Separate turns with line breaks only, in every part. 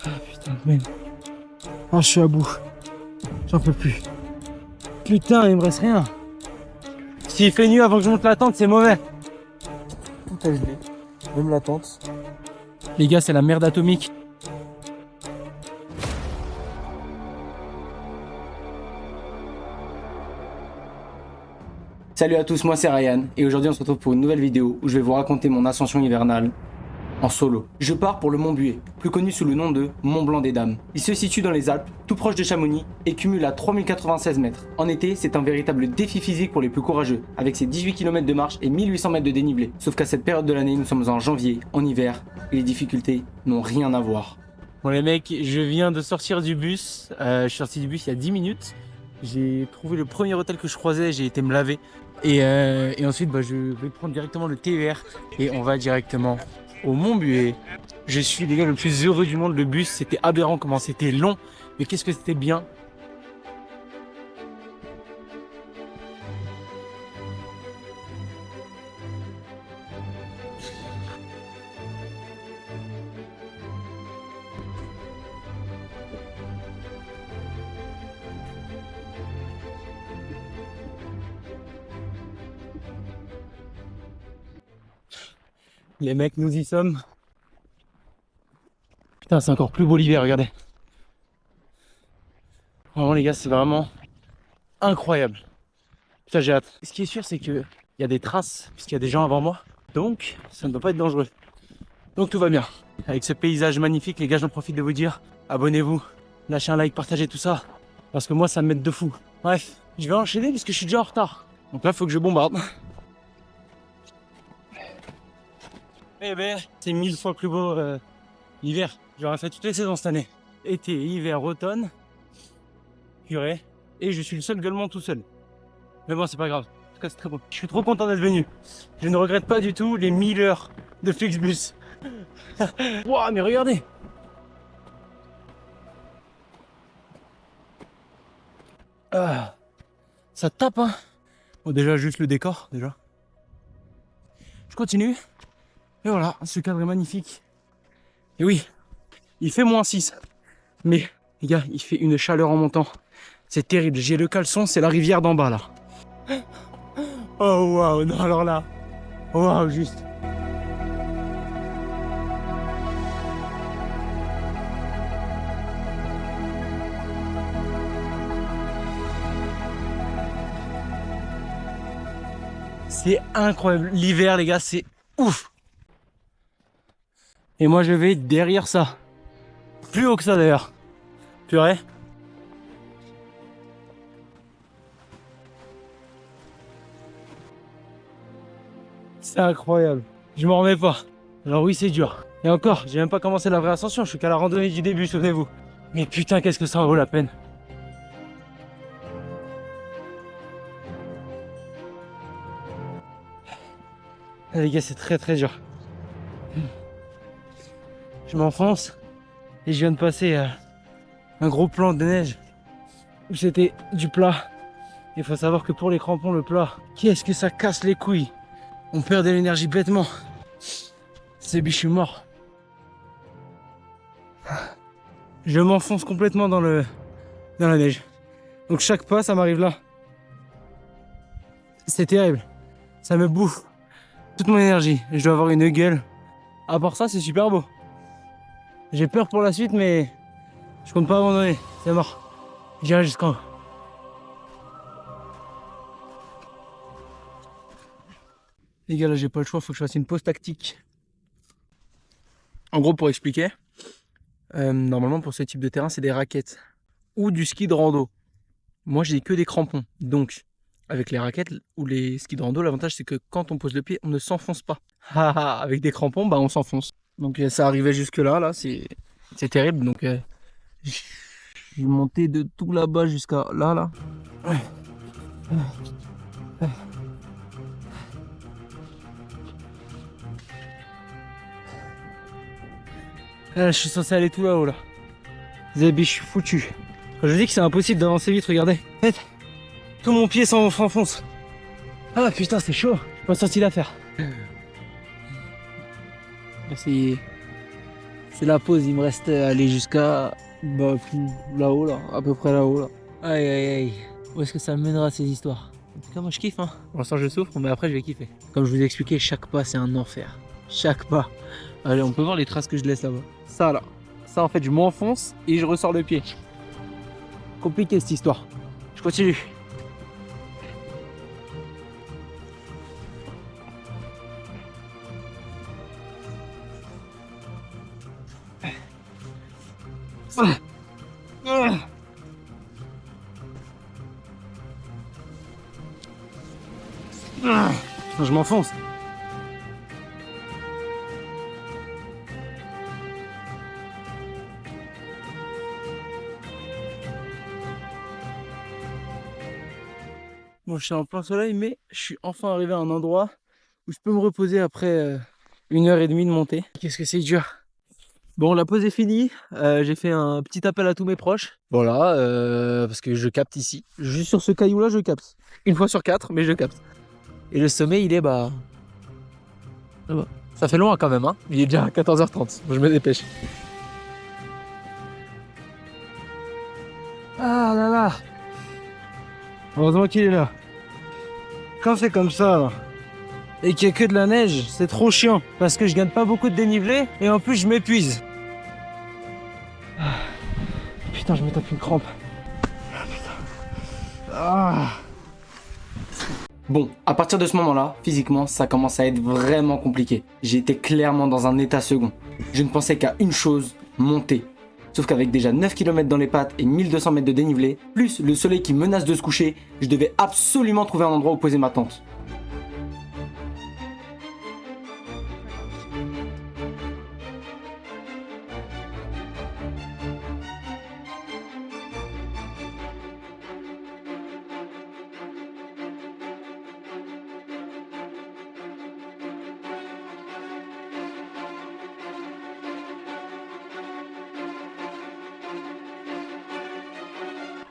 Ah putain de merde. Ah, je suis à bout. J'en peux plus. Putain, il me reste rien. S'il fait nuit avant que je monte la tente, c'est mauvais. Tout est gelé. Même la tente. Les gars, c'est la merde atomique.
Salut à tous, moi c'est Ryan et aujourd'hui on se retrouve pour une nouvelle vidéo où je vais vous raconter mon ascension hivernale en solo. Je pars pour le Mont Buet, plus connu sous le nom de Mont Blanc des Dames. Il se situe dans les Alpes, tout proche de Chamonix et cumule à 3096 mètres. En été, c'est un véritable défi physique pour les plus courageux, avec ses 18 km de marche et 1800 mètres de dénivelé. Sauf qu'à cette période de l'année, nous sommes en janvier, en hiver, et les difficultés n'ont rien à voir.
Bon les mecs, je viens de sortir du bus. Je suis sorti du bus il y a 10 minutes. J'ai trouvé le premier hôtel que je croisais, j'ai été me laver. Et ensuite, je vais prendre directement le TER et on va directement au Mont Buet. Je suis les gars le plus heureux du monde. Le bus, c'était aberrant comment c'était long, mais qu'est-ce que c'était bien. Les mecs, nous y sommes. Putain, c'est encore plus beau l'hiver, regardez. Vraiment les gars, c'est vraiment incroyable. Putain, j'ai hâte. Ce qui est sûr, c'est qu'il y a des traces, puisqu'il y a des gens avant moi. Donc, ça ne doit pas être dangereux. Donc tout va bien. Avec ce paysage magnifique, les gars, j'en profite de vous dire, abonnez-vous, lâchez un like, partagez tout ça. Parce que moi, ça m'aide de fou. Bref, je vais enchaîner puisque je suis déjà en retard. Donc là, il faut que je bombarde. Eh ben, c'est 1000 fois plus beau l'hiver. J'aurais fait toutes les saisons cette année. Été, hiver, automne. Purée. Et je suis le seul gueulement tout seul. Mais bon, c'est pas grave. En tout cas, c'est très beau. Je suis trop content d'être venu. Je ne regrette pas du tout les 1000 heures de Flixbus. Wouah, mais regardez. Ah, ça tape, hein. Bon, déjà, juste le décor, déjà. Je continue. Et voilà, ce cadre est magnifique. Et oui, il fait -6. Mais, les gars, il fait une chaleur en montant. C'est terrible. J'ai le caleçon, c'est la rivière d'en bas, là. Oh, waouh, non, alors là. Waouh, juste. C'est incroyable. L'hiver, les gars, c'est ouf. Et moi, je vais derrière ça. Plus haut que ça, d'ailleurs. Purée. C'est incroyable. Je m'en remets pas. Alors oui, c'est dur. Et encore, j'ai même pas commencé la vraie ascension. Je suis qu'à la randonnée du début, souvenez-vous. Mais putain, qu'est-ce que ça en vaut la peine. Ah, les gars, c'est très très dur. Je m'enfonce et je viens de passer un gros plan de neige où c'était du plat. Il faut savoir que pour les crampons, le plat, qu'est-ce que ça casse les couilles. On perd de l'énergie bêtement. C'est biche, je suis mort. Je m'enfonce complètement dans la neige. Donc chaque pas, ça m'arrive là. C'est terrible. Ça me bouffe toute mon énergie. Je dois avoir une gueule. À part ça, c'est super beau. J'ai peur pour la suite, mais je compte pas abandonner. C'est mort. J'irai jusqu'en haut. Les gars, là, j'ai pas le choix. Faut que je fasse une pause tactique. En gros, pour expliquer, normalement, pour ce type de terrain, c'est des raquettes ou du ski de rando. Moi, j'ai que des crampons. Donc, avec les raquettes ou les skis de rando, l'avantage, c'est que quand on pose le pied, on ne s'enfonce pas. Avec des crampons, on s'enfonce. Donc, ça arrivait jusque là, c'est terrible. Donc, j'ai monté de tout là-bas jusqu'à là. Là, je suis censé aller tout là-haut, là. Zébi, je suis foutu. Quand je dis que c'est impossible d'avancer vite, regardez. En fait, tout mon pied s'enfonce. Ah putain, c'est chaud. Je suis pas sorti l'affaire. Merci. C'est la pause, il me reste à aller jusqu'à là-haut, là, à peu près là-haut. Là. Aïe aïe aïe, où est-ce que ça me mènera ces histoires? En tout cas, moi je kiffe. Hein. Pour l'instant, je souffre, mais après, je vais kiffer. Comme je vous ai expliqué, chaque pas, c'est un enfer. Chaque pas. Allez, on peut voir les traces que je laisse là-bas. Ça, là. Ça, en fait, je m'enfonce et je ressors le pied. Compliqué cette histoire. Je continue. Je m'enfonce. Bon, je suis en plein soleil, mais je suis enfin arrivé à un endroit où je peux me reposer après 1h30 de montée. Qu'est-ce que c'est dur. Bon, la pause est finie. J'ai fait un petit appel à tous mes proches. Voilà, parce que je capte ici. Juste sur ce caillou-là, je capte. Une fois sur 4, mais je capte. Et le sommet, il est là-bas. Ça fait loin quand même, hein. Il est déjà 14h30. Bon, je me dépêche. Ah là là. Heureusement qu'il est là. Quand c'est comme ça, là, et qu'il n'y a que de la neige, c'est trop chiant. Parce que je gagne pas beaucoup de dénivelé et en plus je m'épuise. Putain, je me tape une crampe.
Bon, à partir de ce moment-là, physiquement, ça commence à être vraiment compliqué. J'étais clairement dans un état second. Je ne pensais qu'à une chose, monter. Sauf qu'avec déjà 9 km dans les pattes et 1200 mètres de dénivelé, plus le soleil qui menace de se coucher, je devais absolument trouver un endroit où poser ma tente.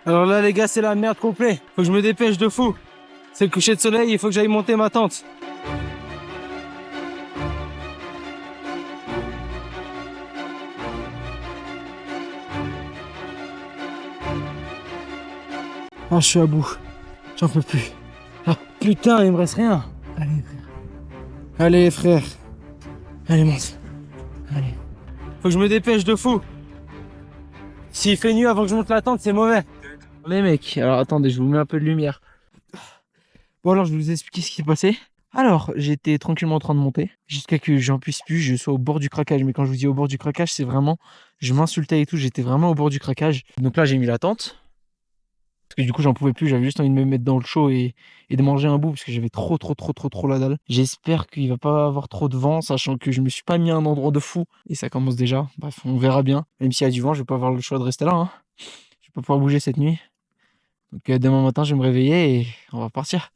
Alors là les gars, c'est la merde complète. Faut que je me dépêche de fou. C'est le coucher de soleil, il faut que j'aille monter ma tente. Ah, je suis à bout. J'en peux plus. Ah putain, il me reste rien. Allez frère. Allez frère. Allez monte. Allez. Faut que je me dépêche de fou. S'il fait nuit avant que je monte la tente, c'est mauvais. Les mecs, alors attendez, je vous mets un peu de lumière. Bon alors, je vais vous expliquer ce qui s'est passé. Alors, j'étais tranquillement en train de monter, jusqu'à que j'en puisse plus, je sois au bord du craquage. Mais quand je vous dis au bord du craquage, c'est vraiment, je m'insultais et tout, j'étais vraiment au bord du craquage. Donc là, j'ai mis la tente, parce que du coup, j'en pouvais plus, j'avais juste envie de me mettre dans le chaud et de manger un bout, parce que j'avais trop la dalle. J'espère qu'il va pas avoir trop de vent, sachant que je me suis pas mis à un endroit de fou, et ça commence déjà. Bref, on verra bien. Même s'il y a du vent, je vais pas avoir le choix de rester là, hein. Je vais pas pouvoir bouger cette nuit. Donc demain matin, je vais me réveiller et on va partir.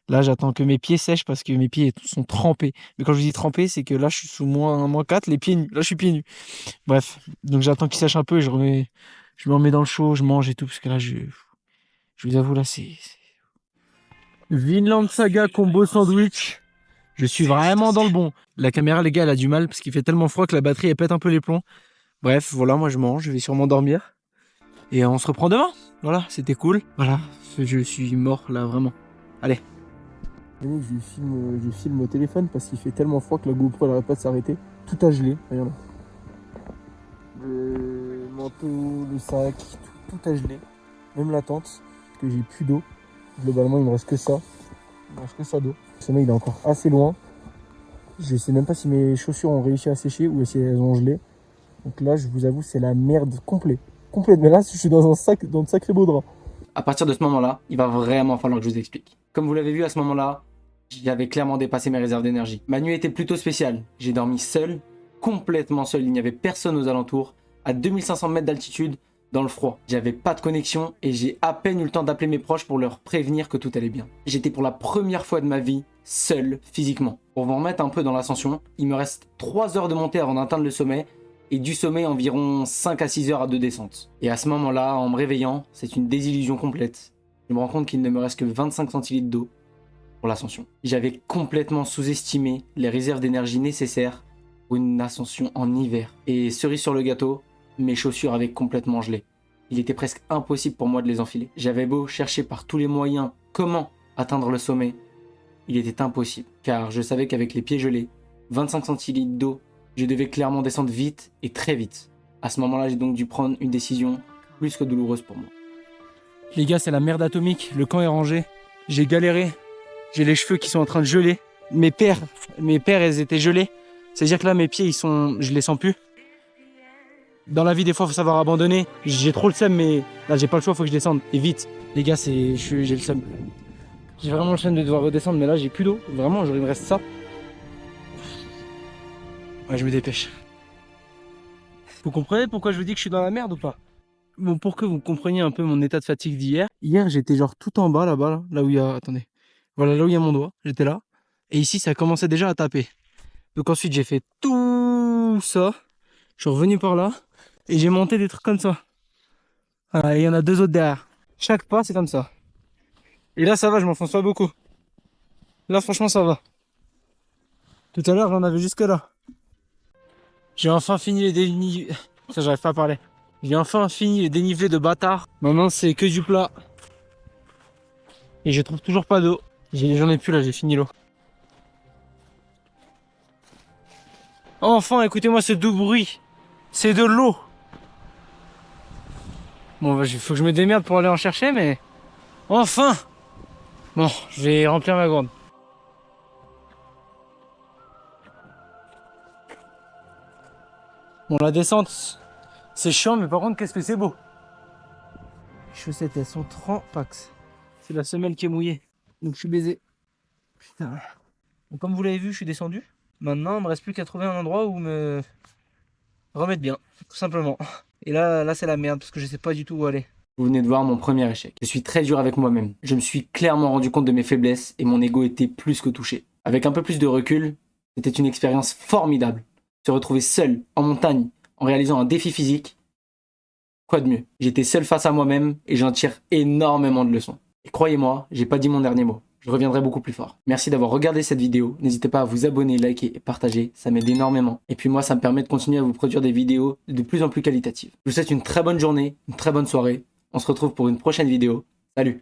Là, j'attends que mes pieds sèchent parce que mes pieds sont trempés. Mais quand je dis trempés, c'est que là, je suis sous moins 4, les pieds nus. Là, je suis pieds nus. Bref, donc j'attends qu'ils sèchent un peu et je me remets dans le chaud, je mange et tout. Parce que là, je vous avoue, là, c'est... Vinland Saga combo sandwich. Je suis vraiment dans le bon. La caméra, les gars, elle a du mal parce qu'il fait tellement froid que la batterie, elle pète un peu les plombs. Bref, voilà, moi, je mange. Je vais sûrement dormir. Et on se reprend demain. Voilà, c'était cool. Voilà, je suis mort là, vraiment. Allez. Je filme au téléphone parce qu'il fait tellement froid que la GoPro elle arrête pas de s'arrêter. Tout a gelé, regarde. Le manteau, le sac, tout a gelé. Même la tente, parce que j'ai plus d'eau. Globalement, il me reste que ça. Il me reste que ça d'eau. Le sommeil il est encore assez loin. Je sais même pas si mes chaussures ont réussi à sécher ou si elles ont gelé. Donc là, je vous avoue, c'est la merde complète. Mais là, je suis dans de sacrés beaux draps.
À partir de ce moment-là, il va vraiment falloir que je vous explique. Comme vous l'avez vu à ce moment-là, j'avais clairement dépassé mes réserves d'énergie. Ma nuit était plutôt spéciale. J'ai dormi seul, complètement seul. Il n'y avait personne aux alentours, à 2500 mètres d'altitude, dans le froid. J'avais pas de connexion et j'ai à peine eu le temps d'appeler mes proches pour leur prévenir que tout allait bien. J'étais pour la première fois de ma vie seul physiquement. Pour vous remettre un peu dans l'ascension, il me reste 3 heures de montée avant d'atteindre le sommet et du sommet environ 5 à 6 heures de descente. Et à ce moment-là, en me réveillant, c'est une désillusion complète. Je me rends compte qu'il ne me reste que 25 centilitres d'eau pour l'ascension. J'avais complètement sous-estimé les réserves d'énergie nécessaires pour une ascension en hiver. Et cerise sur le gâteau, mes chaussures avaient complètement gelé. Il était presque impossible pour moi de les enfiler. J'avais beau chercher par tous les moyens comment atteindre le sommet, il était impossible, car je savais qu'avec les pieds gelés, 25 centilitres d'eau, je devais clairement descendre vite et très vite. À ce moment-là, j'ai donc dû prendre une décision plus que douloureuse pour moi.
Les gars, c'est la merde atomique, le camp est rangé. J'ai galéré, j'ai les cheveux qui sont en train de geler. Mes paires, elles étaient gelées. C'est-à-dire que là, mes pieds, je les sens plus. Dans la vie, des fois, faut savoir abandonner. J'ai trop le seum, mais là, j'ai pas le choix, faut que je descende. Et vite. Les gars, j'ai le seum. J'ai vraiment le seum de devoir redescendre, mais là, j'ai plus d'eau. Vraiment, il me reste ça. Ouais, je me dépêche. Vous comprenez pourquoi je vous dis que je suis dans la merde ou pas? Bon, pour que vous compreniez un peu mon état de fatigue d'hier. Hier, j'étais genre tout en bas, là-bas, là où il y a... Attendez. Voilà, là où il y a mon doigt. J'étais là. Et ici, ça commençait déjà à taper. Donc ensuite, j'ai fait tout ça. Je suis revenu par là. Et j'ai monté des trucs comme ça. Voilà, et il y en a 2 autres derrière. Chaque pas, c'est comme ça. Et là, ça va, je m'enfonce pas beaucoup. Là, franchement, ça va. Tout à l'heure, j'en avais jusque là. J'ai enfin fini les dénivelés. Ça, j'arrive pas à parler. J'ai enfin fini les dénivelés de bâtard. Maintenant, c'est que du plat. Et je trouve toujours pas d'eau. J'en ai plus là, j'ai fini l'eau. Enfin, écoutez-moi ce doux bruit. C'est de l'eau. Bon, il faut que je me démerde pour aller en chercher, mais... Enfin! Bon, je vais remplir ma gourde. Bon, la descente, c'est chiant, mais par contre, qu'est-ce que c'est beau. Les chaussettes, elles sont trempax. C'est la semelle qui est mouillée. Donc je suis baisé. Putain. Donc, comme vous l'avez vu, je suis descendu. Maintenant, il me reste plus qu'à trouver un endroit où me remettre bien, tout simplement. Et là c'est la merde, parce que je sais pas du tout où aller.
Vous venez de voir mon premier échec. Je suis très dur avec moi-même. Je me suis clairement rendu compte de mes faiblesses et mon ego était plus que touché. Avec un peu plus de recul, c'était une expérience formidable. Se retrouver seul, en montagne, en réalisant un défi physique, quoi de mieux? J'étais seul face à moi-même et j'en tire énormément de leçons. Et croyez-moi, j'ai pas dit mon dernier mot. Je reviendrai beaucoup plus fort. Merci d'avoir regardé cette vidéo. N'hésitez pas à vous abonner, liker et partager. Ça m'aide énormément. Et puis moi, ça me permet de continuer à vous produire des vidéos de plus en plus qualitatives. Je vous souhaite une très bonne journée, une très bonne soirée. On se retrouve pour une prochaine vidéo. Salut!